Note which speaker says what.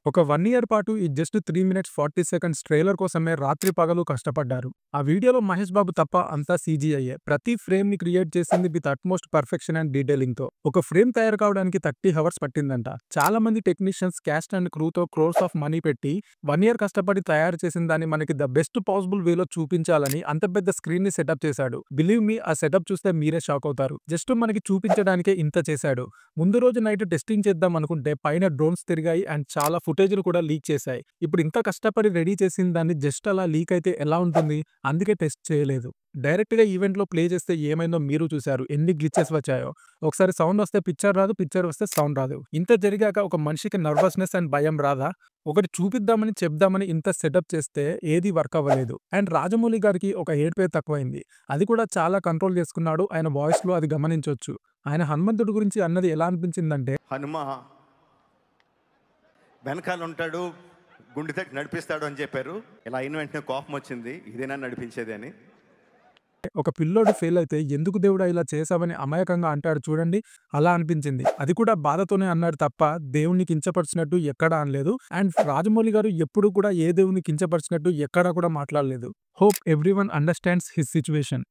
Speaker 1: ఒక 1 ఇయర్ పాటు ఈ జస్ట్ 3 మినిట్స్ 40 సెకండ్స్ ట్రైలర్ కోసమే రాత్రి పగలు కష్టపడ్డారు. ఆ వీడియోలో మహేష్ బాబు తప్ప అంతా సీజీఐయే. ప్రతి ఫ్రేమ్‌ని క్రియేట్ చేసింది విత్ అట్‌మోస్ట్ పర్ఫెక్షన్ అండ్ డీటెయిలింగ్‌తో. ఒక ఫ్రేమ్ తయారు కావడానికి 30 హవర్స్ పట్టిందంట. చాలా మంది టెక్నీషియన్స్, క్యాస్ట్ అండ్ క్రూతో క్రోర్స్ ఆఫ్ మనీ పెట్టి 1 ఇయర్ కష్టపడి తయారు చేసిన దాన్ని మనకి ద బెస్ట్ పాసిబుల్ వేలో చూపించాలని అంత పెద్ద స్క్రీన్‌ని సెటప్ చేశాడు. బిలీవ్ మీ, ఆ సెటప్ చూస్తే మీరే షాక్ అవుతారు. జస్ట్ మనకి చూపించడానికే ఇంత చేశాడు. ముందు రోజు నైట్ టెస్టింగ్ చేద్దాం అనుకుంటే పైన డ్రోన్స్ తిరిగాయి అండ్ చాలా ఫుటేజ్‌లు కూడా లీక్ చేశాయి. ఇప్పుడు ఇంత కష్టపడి రెడీ చేసిన దాన్ని జస్ట్ అలా లీక్ అయితే ఎలా ఉంటుంది? అందుకే టెస్ట్ చేయలేదు. డైరెక్ట్‌గా ఈవెంట్‌లో ప్లే చేస్తే ఏమైందో మీరు చూసారు. ఎన్ని గ్లిచెస్ వచ్చాయో. ఒకసారి సౌండ్ వస్తే పిక్చర్ రాదు, పిక్చర్ వస్తే సౌండ్ రాదు. ఇంత జరిగాక ఒక మనిషికి నర్వస్‌నెస్ అండ్ భయం రాదా? ఒకటి చూపిద్దామని, చెప్దామని ఇంత సెటప్ చేస్తే ఏది వర్క్ అవ్వలేదు. అండ్ రాజమౌళి గారికి ఒక ఏడుపే తక్కువైంది. అది కూడా చాలా కంట్రోల్ చేసుకున్నాడు. ఆయన వాయిస్‌లో అది గమనించొచ్చు. ఆయన హనుమంతుడి గురించి అన్నది ఎలా అనిపించిందంటే,
Speaker 2: హనుమ వెనకాల ఉంటాడు, గుండె తట్టి నడిపిస్తాడు అని చెప్పారు. ఇలా అయిన వెంటనే కోపం వచ్చింది, ఇదేనా నడిపించేది అని.
Speaker 1: ఒక పిల్లోడు ఫెయిల్ అయితే ఎందుకు దేవుడా ఇలా చేశావని అమాయకంగా అంటాడు చూడండి, అలా అనిపించింది. అది కూడా బాధతోనే అన్నాడు తప్ప దేవుణ్ణి కించపరిచినట్టు ఎక్కడా అనలేదు. అండ్ రాజమౌళి గారు ఎప్పుడు కూడా ఏ దేవుణ్ణి కించపరిచినట్టు ఎక్కడా కూడా మాట్లాడలేదు. Hope everyone understands his situation.